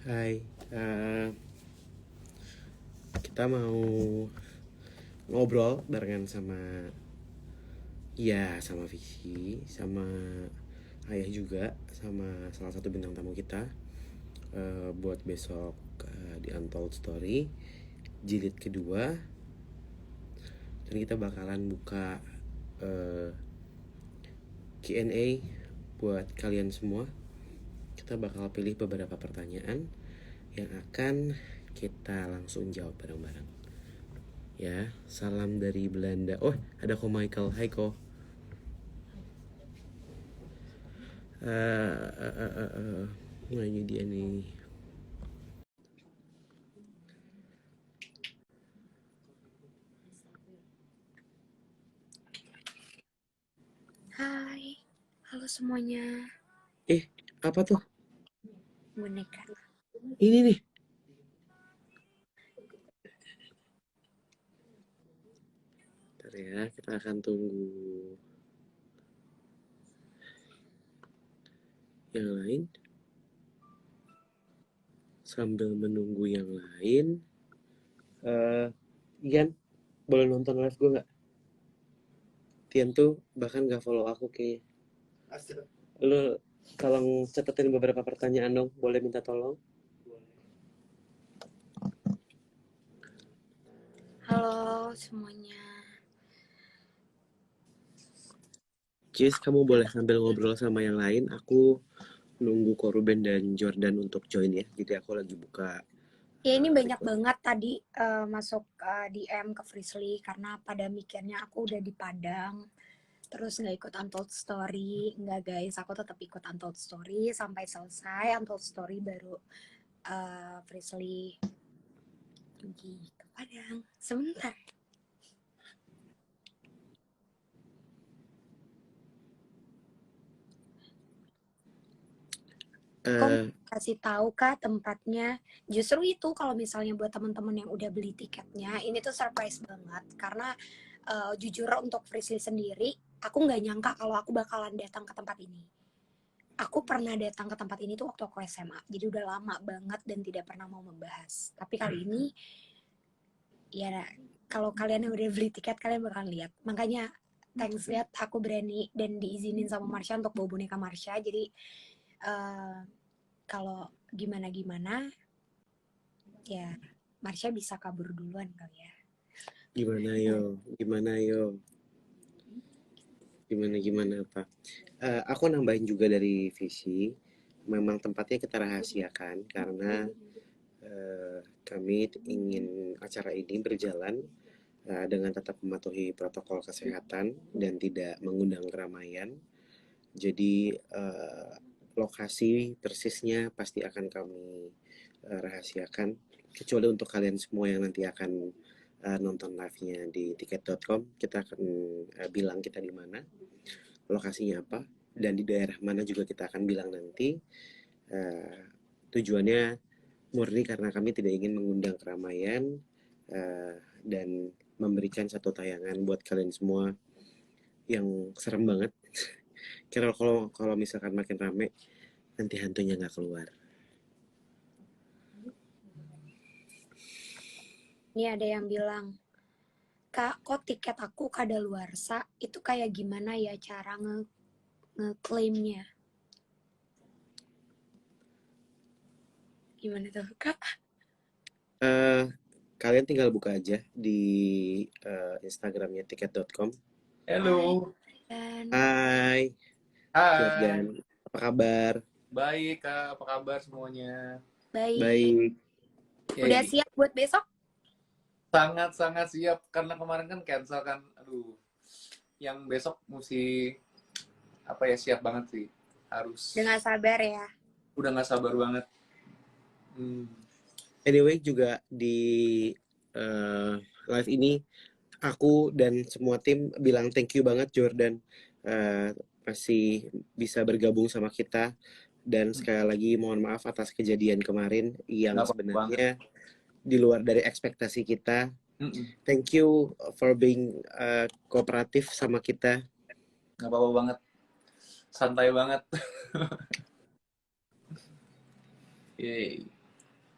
Hai, eh, kita mau ngobrol barengan sama Visi, sama Ayah juga, sama salah satu bintang tamu kita buat besok di Untold Story jilid kedua, dan kita bakalan buka eh, Q&A buat kalian semua. Kita bakal pilih beberapa pertanyaan yang akan kita langsung jawab bareng-bareng. Ya, salam dari Belanda. Oh, ada Ko Michael. Hai Ko. Nah ini dia nih. Hai, halo semuanya. Apa tuh? Boneka. Ini nih. Bentar ya, kita akan tunggu yang lain. Sambil menunggu yang lain, Ian, boleh nonton live gue nggak? Tian tuh bahkan nggak follow aku kayaknya. Lo tolong catetin beberapa pertanyaan dong, boleh minta tolong? Halo semuanya. Jis, kamu boleh sambil ngobrol sama yang lain. Aku nunggu Ko Ruben dan Jordan untuk join ya. Jadi aku lagi buka Ya ini banyak record. banget tadi masuk DM ke Frisly karena pada mikirnya aku udah di Padang. Terus nggak ikut Untold Story. Nggak guys, aku tetap ikut Untold Story sampai selesai Untold Story baru Frisly pergi ke Padang. Sebentar. Kok Eh, kasih tahu kah tempatnya? Justru itu kalau misalnya buat teman-teman yang udah beli tiketnya, ini tuh surprise banget karena jujur untuk Frisly sendiri, aku nggak nyangka kalau aku bakalan datang ke tempat ini. Aku pernah datang ke tempat ini tuh waktu aku SMA, jadi udah lama banget dan tidak pernah mau membahas. Tapi kali ini, ya kalau kalian yang udah beli tiket, kalian bakal lihat. Makanya thanks lihat aku berani dan diizinin sama Marsha untuk bawa boneka Marsha. Jadi eh, kalau gimana-gimana ya Marsha bisa kabur duluan kali ya. Gimana yo? Gimana yo? Gimana Pak? Aku nambahin juga dari visi. Memang tempatnya kita rahasiakan karena kami ingin acara ini berjalan dengan tetap mematuhi protokol kesehatan dan tidak mengundang keramaian. Jadi lokasi persisnya pasti akan kami rahasiakan, kecuali untuk kalian semua yang nanti akan nonton live-nya di tiket.com. Kita akan bilang kita di mana, lokasinya apa, dan di daerah mana juga kita akan bilang nanti. Eh, Tujuannya murni karena kami tidak ingin mengundang keramaian dan memberikan satu tayangan buat kalian semua yang serem banget. Kira kalau kalau misalkan makin rame nanti hantunya nggak keluar. Ini ada yang bilang, Kak, kok tiket aku kadaluarsa? Itu kayak gimana ya cara ngeklaimnya? Gimana tuh, Kak? eh Kalian tinggal buka aja di Instagramnya tiket.com. Hai, Halo, dan Hai hai, Jordan, apa kabar? baik Kak, apa kabar semuanya? baik. Baik. Udah Yay, siap buat besok? sangat-sangat siap karena kemarin kan cancel kan, aduh, yang besok mesti apa ya siap banget sih, harus, Dengan sabar ya. udah nggak sabar banget. Hmm. Anyway juga di eh, live ini aku dan semua tim bilang thank you banget Jordan masih bisa bergabung sama kita, dan sekali lagi mohon maaf atas kejadian kemarin yang Nggak apa-apa banget. sebenarnya di luar dari ekspektasi kita. Mm-mm. Thank you for being kooperatif sama kita. Nggak apa-apa banget, santai banget. Yay.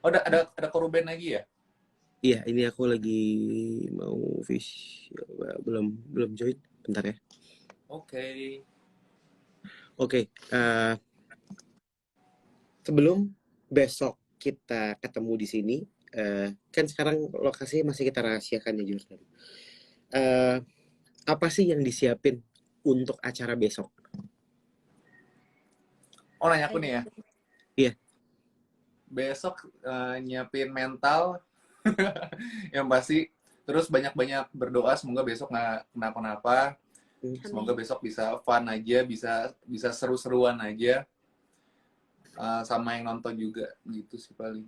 Oh, ada koruben lagi ya? Iya, ini aku lagi mau fish, belum belum join. Bentar ya. Oke. Oke, sebelum besok kita ketemu di sini, kan sekarang lokasinya masih kita rahasiakan ya Jordan. Eh, apa sih yang disiapin untuk acara besok? Oh, nanya aku nih ya. Iya. Besok nyiapin mental yang pasti. Terus banyak-banyak berdoa semoga besok nggak kenapa-napa. Semoga besok bisa fun aja, bisa seru-seruan aja. Sama yang nonton juga gitu sih paling.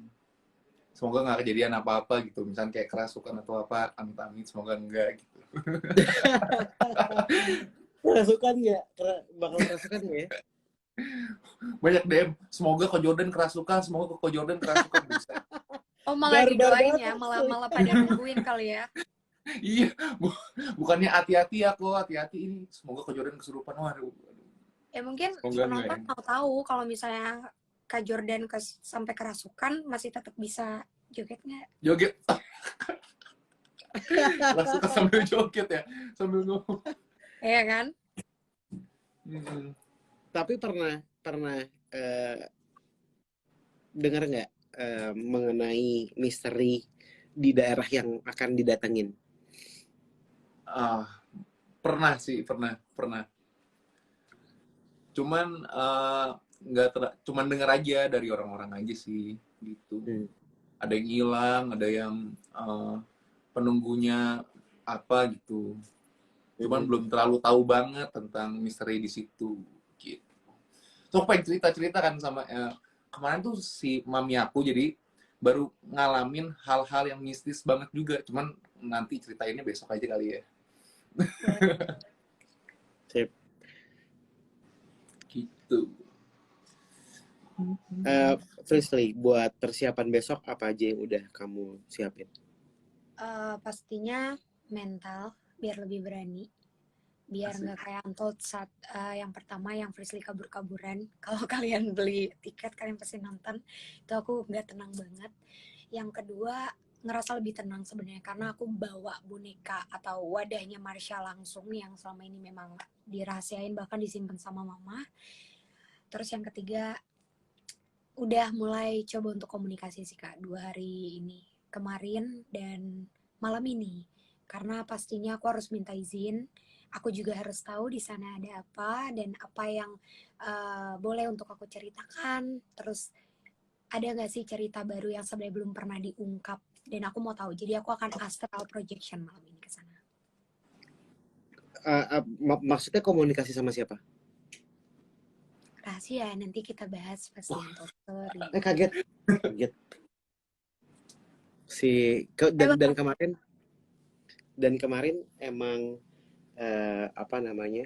Semoga nggak kejadian apa-apa gitu. Misalnya kayak kerasukan atau apa, amit-amit. Semoga enggak gitu. Kerasukan ya? Bakal kerasukan ya? Banyak DM, semoga Ko Jordan kerasukan, semoga Ko Jordan kerasukan. Bisa. Oh, malah Barbar didoain banget ya, tuh. malah pada nungguin kali ya. Iya, bukannya hati-hati ya kok, hati-hati ini. Semoga Ko Jordan kesurupan. Waduh. Ya mungkin Semoga enggak penonton ya. mau tahu kalau misalnya Kak Jordan sampai kerasukan masih tetap bisa joget nggak? Joget. Kerasukan sambil joget ya. Sambil ngomong. Iya kan? Tapi pernah dengar nggak mengenai misteri di daerah yang akan didatengin? Pernah sih, pernah. Cuman nggak cuman denger aja dari orang-orang aja sih gitu. Ada yang hilang, ada yang penunggunya apa gitu. Cuman belum terlalu tahu banget tentang misteri di situ gitu. So pengen cerita kan sama kemarin tuh si mami aku jadi baru ngalamin hal-hal yang mistis banget juga. Cuman nanti ceritainnya besok aja kali ya. Sip. Gitu. Firstly, buat persiapan besok apa aja yang udah kamu siapin? Pastinya mental biar lebih berani, biar nggak kayak Untold saat yang pertama yang Frisly kabur-kaburan. Kalau kalian beli tiket kalian pasti nonton, itu aku nggak tenang banget. Yang kedua, ngerasa lebih tenang sebenarnya karena aku bawa boneka atau wadahnya Marsha langsung yang selama ini memang dirahasiain bahkan disimpan sama mama. Terus yang ketiga, udah mulai coba untuk komunikasi sih Kak 2 hari ini, kemarin dan malam ini, karena pastinya aku harus minta izin. Aku juga harus tahu di sana ada apa dan apa yang boleh untuk aku ceritakan. Terus ada nggak sih cerita baru yang sebenarnya belum pernah diungkap dan aku mau tahu. Jadi aku akan astral projection malam ini ke sana. Maksudnya komunikasi sama siapa? Rahasia, nanti kita bahas pas di Untold Story. Kaget. Dan kemarin emang apa namanya?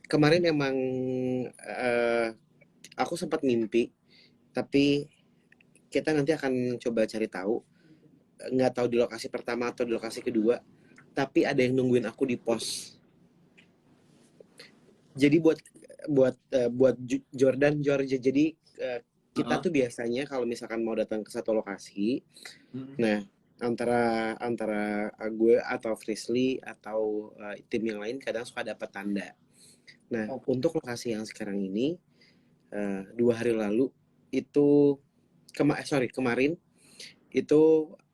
Kemarin emang aku sempat mimpi, tapi kita nanti akan coba cari tahu. Nggak tahu di lokasi pertama atau di lokasi kedua, tapi ada yang nungguin aku di pos. Jadi buat Jordan, Georgia, jadi kita tuh biasanya kalau misalkan mau datang ke satu lokasi, nah antara gue atau Frisly atau tim yang lain kadang suka dapat tanda. Nah untuk lokasi yang sekarang ini 2 hari lalu itu kemarin itu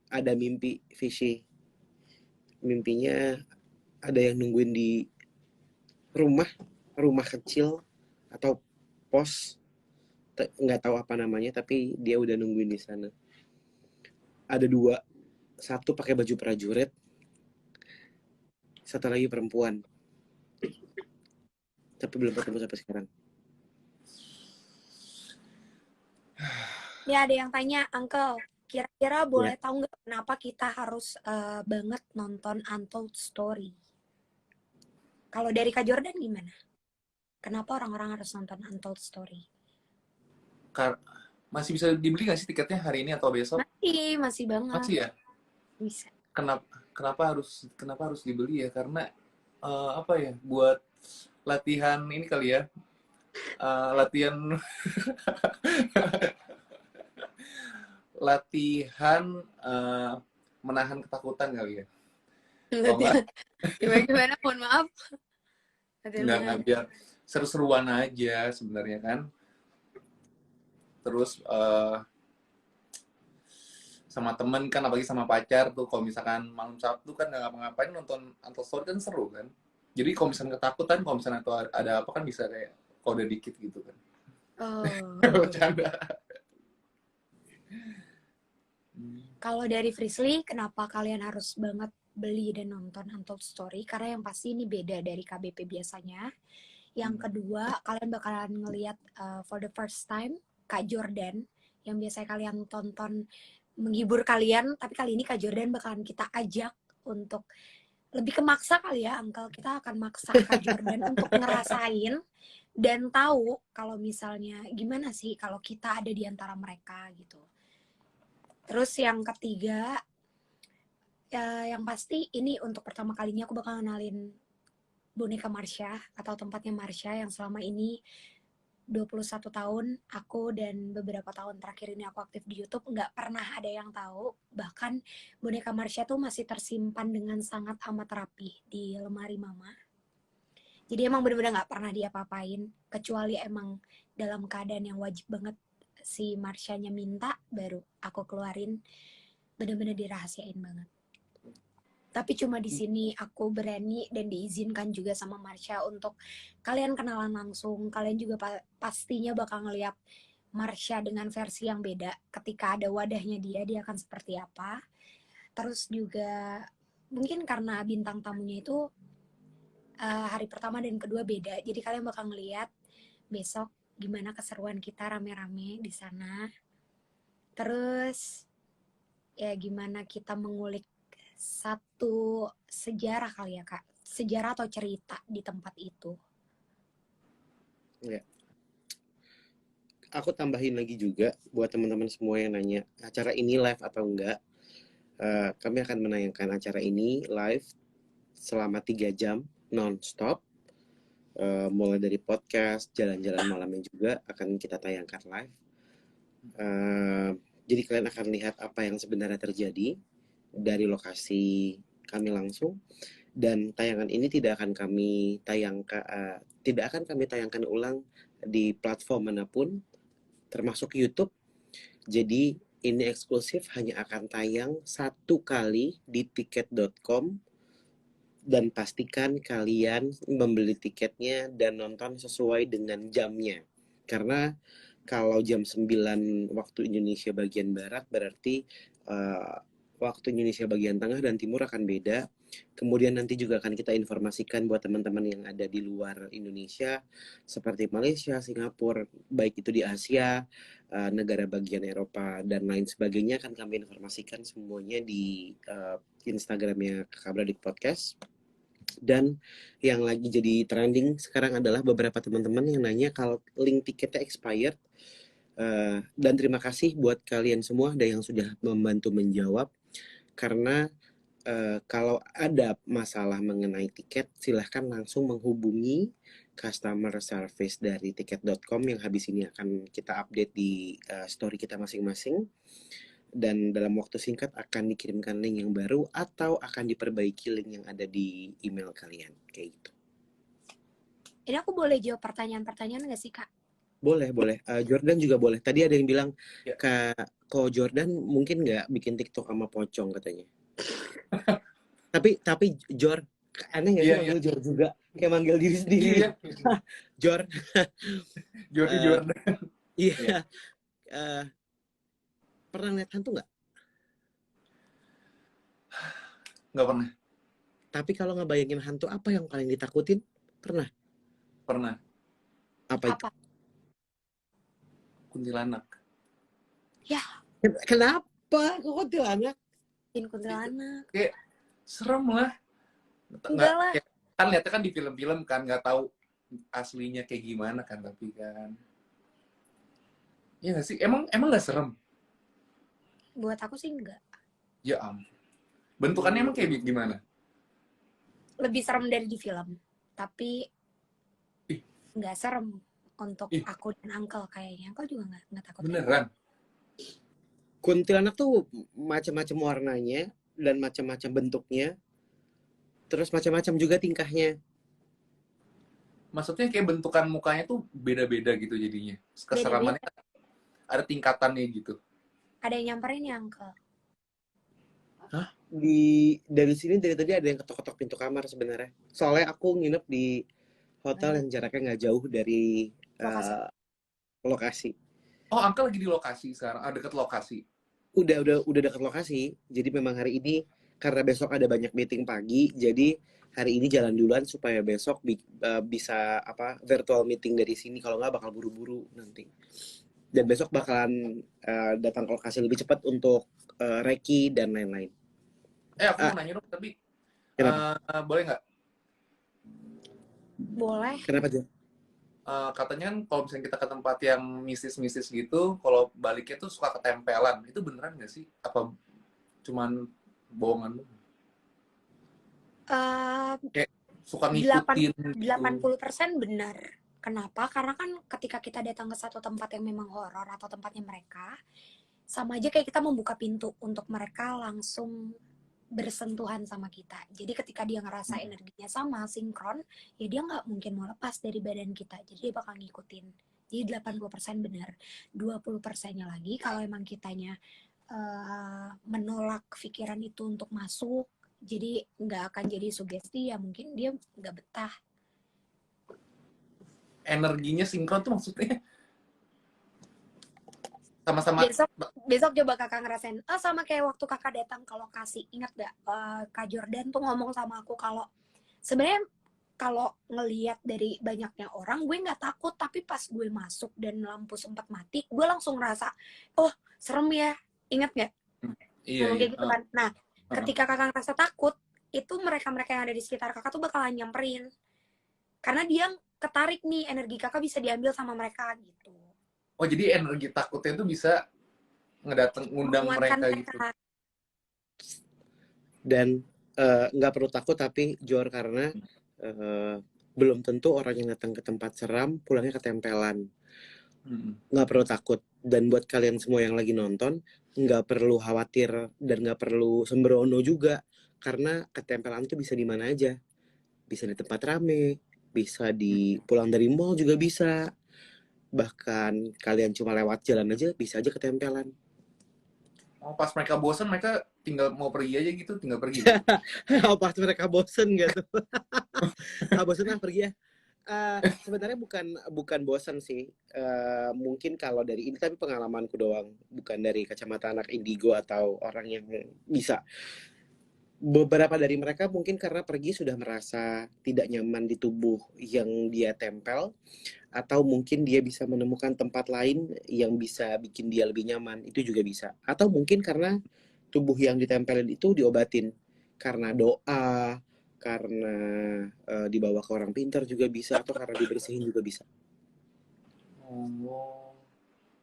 ada mimpi Fishy. Mimpinya ada yang nungguin di rumah kecil atau pos, nggak tahu apa namanya, tapi dia udah nungguin di sana. Ada 2, satu pakai baju prajurit, satu lagi perempuan, tapi belum ketemu sampai sekarang. Ya ada yang tanya, Uncle, kira-kira boleh tahu nggak kenapa kita harus banget nonton Untold Story? Kalau dari Kak Jordan gimana? Kenapa orang-orang harus nonton Untold Story? Masih bisa dibeli nggak sih tiketnya hari ini atau besok? Masih banget. Masih ya? Bisa. Kenapa harus dibeli ya? Karena apa ya? Buat latihan ini kali ya. latihan latihan menahan ketakutan kali ya. Kalau nggak, Gimana, mohon maaf. nggak biar seru-seruan aja sebenarnya kan. Terus sama temen kan, apalagi sama pacar tuh, kalau misalkan malam Sabtu kan nggak ngapa-ngapain, nonton Untold kan seru kan. Jadi kalau misalnya ketakutan, kalau misalnya tuh ada apa kan bisa kayak kode dikit gitu kan. Oh. Bercanda. Kalau dari Frisly, kenapa kalian harus banget beli dan nonton Untold Story? Karena yang pasti ini beda dari KBP biasanya. Yang kedua, kalian bakalan ngelihat for the first time Kak Jordan yang biasanya kalian tonton menghibur kalian, tapi kali ini Kak Jordan bakalan kita ajak untuk lebih kemaksa kali ya, Uncle. Kita akan maksa Kak Jordan untuk ngerasain dan tahu kalau misalnya gimana sih kalau kita ada di antara mereka gitu. Terus yang ketiga, yang pasti ini untuk pertama kalinya aku bakal kenalin boneka Marsha atau tempatnya Marsha yang selama ini 21 tahun aku dan beberapa tahun terakhir ini aku aktif di YouTube nggak pernah ada yang tahu. Bahkan boneka Marsha tuh masih tersimpan dengan sangat amat rapi di lemari mama. Jadi emang bener-bener nggak pernah diapa-apain, kecuali emang dalam keadaan yang wajib banget si Marshanya minta, baru aku keluarin. Bener-bener dirahasiain banget. Tapi cuma di sini aku berani dan diizinkan juga sama Marsha untuk kalian kenalan langsung. Kalian juga pastinya bakal ngeliat Marsha dengan versi yang beda. Ketika ada wadahnya dia akan seperti apa. Terus juga mungkin karena bintang tamunya itu hari pertama dan kedua beda. Jadi kalian bakal ngeliat besok gimana keseruan kita rame-rame di sana. Terus ya gimana kita mengulik satu sejarah kali ya Kak, sejarah atau cerita di tempat itu. Ya. Aku tambahin lagi juga buat teman-teman semua yang nanya acara ini live atau enggak. Kami akan menayangkan acara ini live selama 3 jam non-stop. Mulai dari podcast, jalan-jalan malamnya juga akan kita tayangkan live. Jadi kalian akan lihat apa yang sebenarnya terjadi dari lokasi kami langsung, dan tayangan ini tidak akan kami tayangkan ulang di platform manapun termasuk YouTube. Jadi ini eksklusif, hanya akan tayang satu kali di tiket.com, dan pastikan kalian membeli tiketnya dan nonton sesuai dengan jamnya. Karena kalau jam 9 waktu Indonesia bagian Barat, berarti waktu Indonesia bagian Tengah dan Timur akan beda. Kemudian nanti juga akan kita informasikan buat teman-teman yang ada di luar Indonesia, seperti Malaysia, Singapura, baik itu di Asia, negara bagian Eropa, dan lain sebagainya, akan kami informasikan semuanya di Instagramnya Kakak Beradik Podcast. Dan yang lagi jadi trending sekarang adalah beberapa teman-teman yang nanya kalau link tiketnya expired. Dan terima kasih buat kalian semua ada yang sudah membantu menjawab. Karena kalau ada masalah mengenai tiket, silahkan langsung menghubungi customer service dari tiket.com yang habis ini akan kita update di story kita masing-masing. Dan dalam waktu singkat akan dikirimkan link yang baru atau akan diperbaiki link yang ada di email kalian. Kayak gitu. Ini aku boleh jawab pertanyaan-pertanyaan nggak sih Kak? Boleh. Jordan juga boleh. Tadi ada yang bilang, Ya. Kak Jordan mungkin nggak bikin TikTok sama pocong katanya. tapi Jor, aneh nggak sih manggil Jor juga? Kayak manggil diri sendiri. Iya. Jor. Jordan. Iya. Pernah lihat hantu nggak? Nggak pernah. Tapi kalau ngebayangin hantu, apa yang paling ditakutin? Pernah? Pernah. Apa itu? Kuntilanak. Ya. Kenapa? Kok kuntilanak? Kuntilanak. Kayak serem lah. Enggak lah. Kan lihatnya kan di film-film kan, nggak tahu aslinya kayak gimana kan, tapi kan. Iya nggak sih? Emang nggak serem? Buat aku sih enggak. Ya ampun. Bentukannya emang kayak gimana? Lebih serem dari di film. Tapi nggak serem. untuk Ih, aku dan Uncle kayaknya. Uncle juga nggak takut ya? beneran. Kuntilanak tuh macam-macam warnanya dan macam-macam bentuknya, terus macam-macam juga tingkahnya. Maksudnya kayak bentukan mukanya tuh beda-beda gitu jadinya. Keseramannya Beda-beda. ada tingkatannya gitu. Ada yang nyamperin ya Uncle? Hah? Dari sini dari tadi ada yang ketok-ketok pintu kamar sebenarnya. Soalnya aku nginep di hotel Banyak yang jaraknya nggak jauh dari lokasi. lokasi. Oh, Uncle lagi di lokasi sekarang, deket lokasi. Udah dekat lokasi. Jadi memang hari ini karena besok ada banyak meeting pagi, jadi hari ini jalan duluan supaya besok bisa apa virtual meeting dari sini. Kalau nggak bakal buru-buru nanti. Dan besok bakalan datang ke lokasi lebih cepat untuk reki dan lain-lain. Aku Ah, mau nanya dong, tapi kenapa? boleh nggak? Boleh. Kenapa aja? Katanya kan kalau misalnya kita ke tempat yang mistis-mistis gitu, kalau baliknya tuh suka ketempelan. Itu beneran nggak sih? Apa cuman bohongan? Eh, Kayak suka delapan ngikutin gitu. 80% benar. Kenapa? Karena kan ketika kita datang ke satu tempat yang memang horor atau tempatnya mereka, sama aja kayak kita membuka pintu untuk mereka langsung bersentuhan sama kita. Jadi ketika dia ngerasa energinya sama, sinkron, ya dia nggak mungkin mau lepas dari badan kita. Jadi dia bakal ngikutin. Jadi 80% benar. 20%-nya lagi kalau emang kitanya menolak pikiran itu untuk masuk, jadi nggak akan jadi sugesti, ya mungkin dia nggak betah. Energinya sinkron tuh maksudnya sama-sama. Besok besok coba kakak ngerasain, sama kayak waktu kakak datang ke lokasi, ingat gak Kak Jordan tuh ngomong sama aku kalau sebenarnya kalau ngelihat dari banyaknya orang gue nggak takut, tapi pas gue masuk dan lampu sempat mati, gue langsung ngerasa oh serem ya, ingat nggak Iya, ngomong iya. kayak gitu kan. Nah ketika kakak ngerasa takut, itu mereka-mereka yang ada di sekitar kakak tuh bakalan nyamperin karena dia ketarik nih, energi kakak bisa diambil sama mereka gitu, Oh, jadi energi takutnya itu bisa ngundang menguatkan mereka gitu. mereka. Dan nggak perlu takut tapi Jor, karena eh, belum tentu orang yang datang ke tempat seram pulangnya ketempelan. Nggak perlu takut. Dan buat kalian semua yang lagi nonton, nggak perlu khawatir dan nggak perlu sembrono juga, karena ketempelan itu bisa di mana aja. Bisa di tempat rame, bisa di pulang dari mall juga bisa, bahkan kalian cuma lewat jalan aja bisa aja ketempelan. Oh, pas mereka bosan, mereka tinggal mau pergi aja gitu, tinggal pergi. Pas mereka bosen gitu. Bosen pergi ya. Sebenarnya bukan bosan sih. Mungkin kalau dari ini tapi pengalamanku doang, bukan dari kacamata anak indigo atau orang yang bisa. Beberapa dari mereka mungkin karena pergi sudah merasa tidak nyaman di tubuh yang dia tempel, atau mungkin dia bisa menemukan tempat lain yang bisa bikin dia lebih nyaman, itu juga bisa. Atau mungkin karena tubuh yang ditempelin itu diobatin karena doa, karena dibawa ke orang pintar juga bisa, atau karena dibersihin juga bisa. Oh.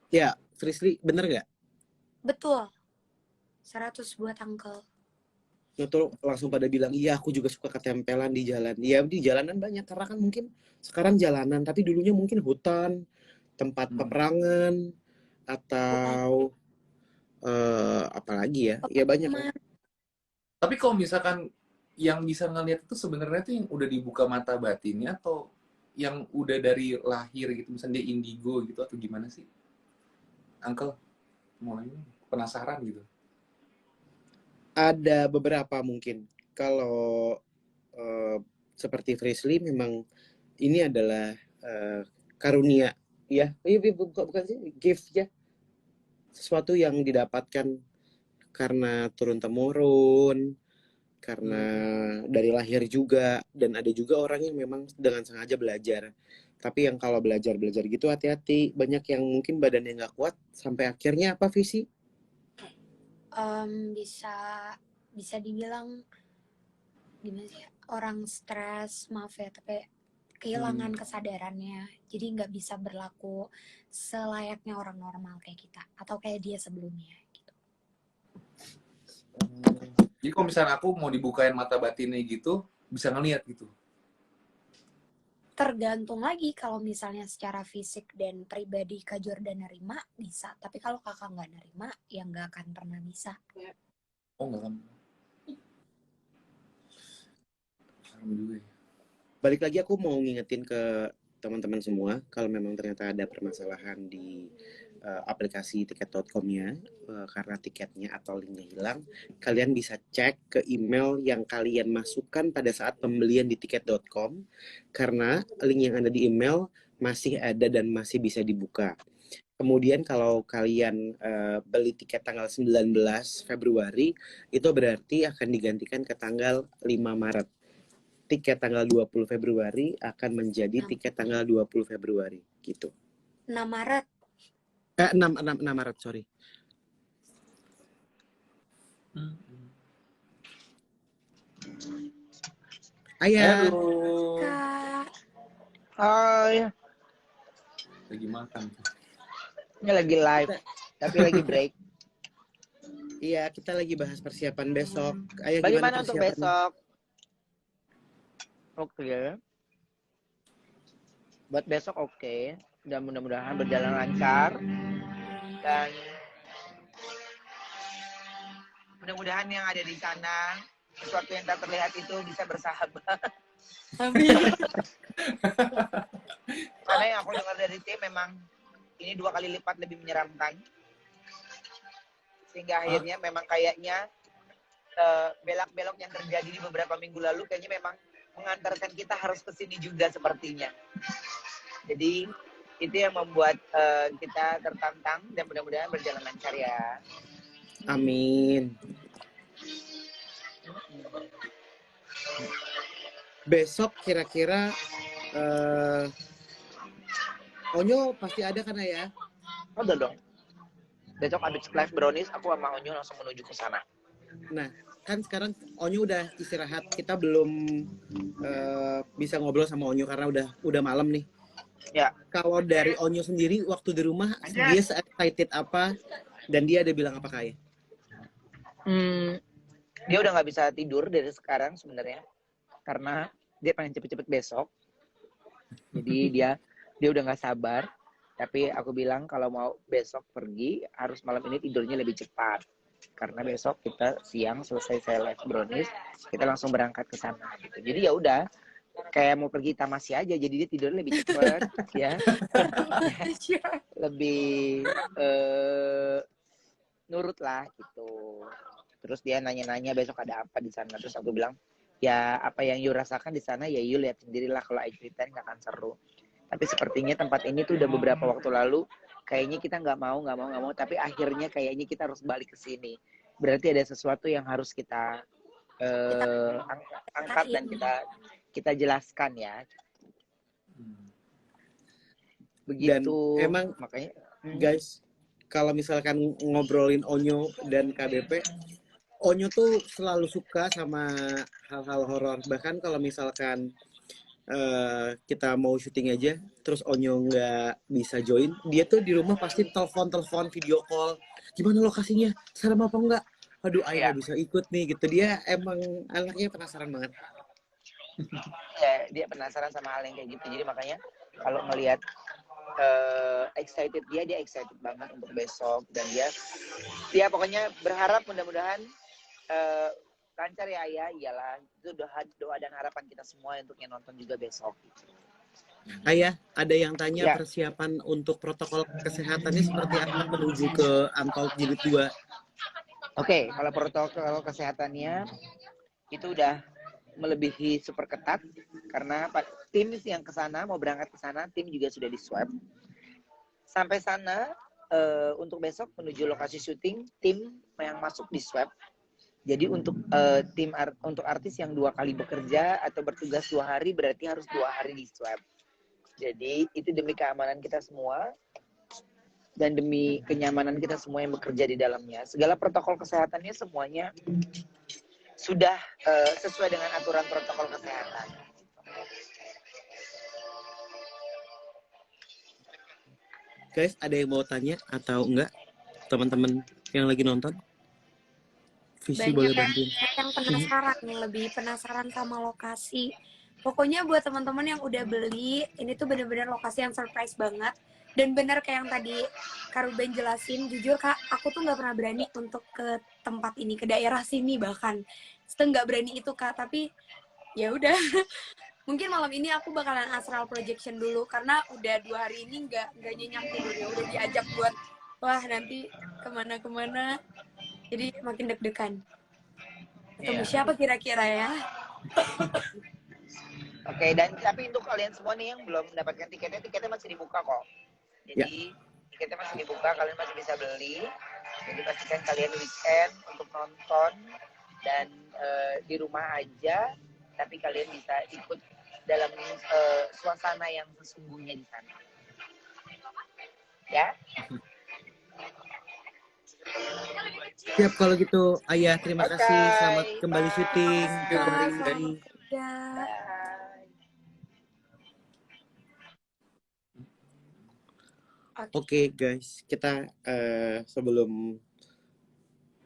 Ya, Frisly, bener nggak? Betul, 100 buat uncle. Tuh langsung pada bilang, iya aku juga suka ketempelan di jalan. Ya di jalanan banyak, karena kan mungkin sekarang jalanan, tapi dulunya mungkin hutan, tempat peperangan, Hutan atau apalagi ya, ya banyak lah. pemukiman. Tapi kalau misalkan yang bisa ngelihat itu sebenarnya tuh yang udah dibuka mata batinnya atau yang udah dari lahir gitu, misalnya dia indigo gitu atau gimana sih? Uncle, mulai penasaran gitu. Ada beberapa mungkin. Kalau eh, seperti Frisly memang ini adalah karunia, ya, bukan sih, gift ya, sesuatu yang didapatkan karena turun temurun, karena dari lahir juga. Dan ada juga orang yang memang dengan sengaja belajar. Tapi yang kalau belajar gitu hati-hati, banyak yang mungkin badannya nggak kuat sampai akhirnya apa, Visi? Bisa bisa dibilang gimana sih, orang stres, maaf ya, tapi kehilangan kesadarannya, jadi nggak bisa berlaku selayaknya orang normal kayak kita atau kayak dia sebelumnya gitu. Jadi kalau misalnya aku mau dibukain mata batinnya gitu, bisa ngelihat gitu. Tergantung lagi, kalau misalnya secara fisik dan pribadi Kak Jordan nerima, bisa. Tapi kalau kakak nggak nerima, ya nggak akan pernah bisa. Oh nggak kan? Serem juga ya. Balik lagi aku mau ngingetin ke teman-teman semua, kalau memang ternyata ada permasalahan di aplikasi tiket.com-nya, karena tiketnya atau linknya hilang, kalian bisa cek ke email yang kalian masukkan pada saat pembelian di tiket.com, karena link yang ada di email masih ada dan masih bisa dibuka. Kemudian kalau kalian beli tiket tanggal 19 Februari, itu berarti akan digantikan ke tanggal 5 Maret. Tiket tanggal 20 Februari akan menjadi tiket tanggal 20 Februari gitu. 6 Maret. 6 Maret, sorry. Ayah. Halo. Kak. Hai, Lagi makan. ini lagi live, tapi lagi break. Iya, kita lagi bahas persiapan besok. Ayah, Bagaimana gimana untuk persiapan? besok? Oke. Buat besok oke. Dan mudah-mudahan berjalan lancar. Dan mudah-mudahan yang ada di sana, sesuatu yang tak terlihat itu bisa bersahabat. Karena yang aku dengar dari tim memang ini 2 kali lipat lebih menyeramkan. Sehingga akhirnya memang kayaknya belak-belok yang terjadi di beberapa minggu lalu kayaknya memang mengantarkan kita harus kesini juga sepertinya. Jadi itu yang membuat kita tertantang dan mudah-mudahan berjalan lancar ya. Amin. Besok kira-kira Onyo pasti ada kan ya? Udah dong. Besok habis live brownies aku sama Onyo langsung menuju ke sana. Nah, kan sekarang Onyo udah istirahat. Kita belum bisa ngobrol sama Onyo karena udah malam nih. Ya. Kalau dari Onyo sendiri waktu di rumah dia excited apa dan dia ada bilang apa kayak? Dia udah nggak bisa tidur dari sekarang sebenarnya karena dia pengen cepet-cepet besok. Jadi dia udah nggak sabar. Tapi aku bilang kalau mau besok pergi harus malam ini tidurnya lebih cepat. Karena besok kita siang selesai saya live brownies, kita langsung berangkat ke sana gitu. Jadi ya udah kayak mau pergi tamasya aja, jadi dia tidur lebih cepat ya. Lebih nurut lah gitu. Terus dia nanya-nanya besok ada apa di sana. Terus aku bilang, ya apa yang you rasakan di sana ya you lihat sendirilah, kalau I ceritain nggak akan seru. Tapi sepertinya tempat ini tuh udah beberapa waktu lalu kayaknya kita nggak mau, tapi akhirnya kayaknya kita harus balik ke sini. Berarti ada sesuatu yang harus kita angkat dan kita jelaskan ya. Begitu. Dan emang makanya guys, kalau misalkan ngobrolin Onyo dan KBP, Onyo tuh selalu suka sama hal-hal horor. Bahkan kalau misalkan kita mau syuting aja, terus Onyo nggak bisa join, dia tuh di rumah pasti telepon, video call. Gimana lokasinya? Serem apa enggak? Aduh, ayah nggak bisa ikut nih gitu. Dia emang anaknya penasaran banget. Ya, dia penasaran sama hal yang kayak gitu. Jadi makanya kalau ngelihat excited dia excited banget untuk besok, dan dia pokoknya berharap mudah-mudahan lancar ya Ayah. Iyalah, itu doa dan harapan kita semua untuk yang nonton juga besok. Ayah, ada yang tanya ya, persiapan untuk protokol kesehatannya seperti apa menuju ke Untold Jilid 2? Oke, kalau protokol kesehatannya itu udah melebihi super ketat, karena tim yang kesana mau berangkat ke sana, tim juga sudah di swab. Sampai sana untuk besok menuju lokasi syuting, tim yang masuk di swab. Jadi untuk untuk artis yang 2 kali bekerja atau bertugas 2 hari berarti harus 2 hari di swab. Jadi itu demi keamanan kita semua dan demi kenyamanan kita semua yang bekerja di dalamnya. Segala protokol kesehatannya semuanya sudah sesuai dengan aturan protokol kesehatan. Guys, ada yang mau tanya atau enggak? Teman-teman yang lagi nonton? Visi banyak boleh bantuin. yang penasaran, lebih penasaran sama lokasi Pokoknya buat teman-teman yang udah beli, ini tuh bener-bener lokasi yang surprise banget. Dan bener kayak yang tadi Kak Ruben jelasin, jujur Kak, aku tuh nggak pernah berani untuk ke tempat ini, ke daerah sini bahkan. Nggak berani itu Kak, tapi ya udah. Mungkin malam ini aku bakalan astral projection dulu karena udah 2 hari ini nggak nyenyak tidurnya, udah diajak buat wah nanti kemana-kemana, jadi makin deg-degan. Ketemu siapa kira-kira ya? Oke, dan tapi untuk kalian semua nih yang belum mendapatkan tiketnya, tiketnya masih dibuka kok. Jadi tiketnya masih dibuka, kalian masih bisa beli. Jadi pastikan kalian weekend untuk nonton dan di rumah aja, tapi kalian bisa ikut dalam suasana yang sesungguhnya di sana. Ya. Siap kalau gitu, Ayah. Terima kasih. Selamat kembali Bye. syuting malam hari ini. Selamat kerja. Bye. Oke guys, kita sebelum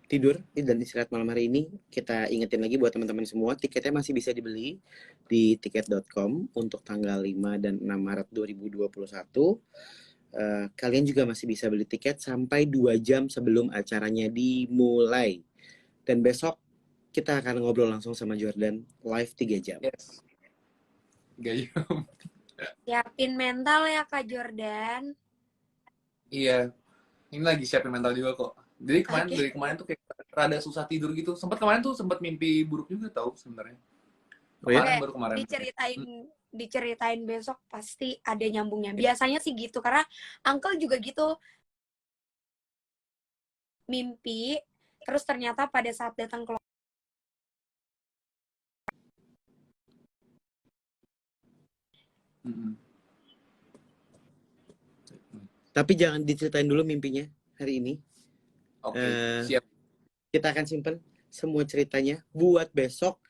tidur dan istirahat malam hari ini, kita ingetin lagi buat teman-teman semua, tiketnya masih bisa dibeli di tiket.com untuk tanggal 5 dan 6 Maret 2021. Kalian juga masih bisa beli tiket sampai 2 jam sebelum acaranya dimulai. Dan besok kita akan ngobrol langsung sama Jordan live 3 jam. Yes. Gayung. Siapin mental ya Kak Jordan. Iya. Ini lagi siapin mental juga kok. Jadi dari kemarin tuh kayak rada susah tidur gitu. Kemarin tuh sempat mimpi buruk juga tau sebenarnya. Baru kemarin. Diceritain besok pasti ada nyambungnya. Biasanya sih gitu karena Uncle juga gitu. Mimpi terus ternyata pada saat datang ke Tapi jangan diceritain dulu mimpinya hari ini. Oke, siap. Kita akan simpen semua ceritanya buat besok.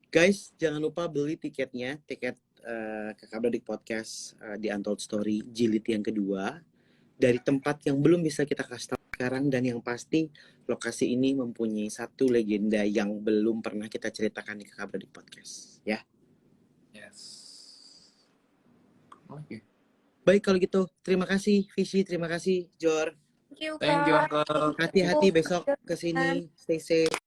Guys, jangan lupa beli tiketnya, tiket Kakak Beradik Podcast di Untold Story jilid yang kedua dari tempat yang belum bisa kita kasih tahu sekarang, dan yang pasti lokasi ini mempunyai satu legenda yang belum pernah kita ceritakan di Kakak Beradik Podcast, ya. Yes. Oke. Baik kalau gitu, terima kasih Vishi, terima kasih Jor. Thank you Uncle. Hati-hati besok kesini, stay safe.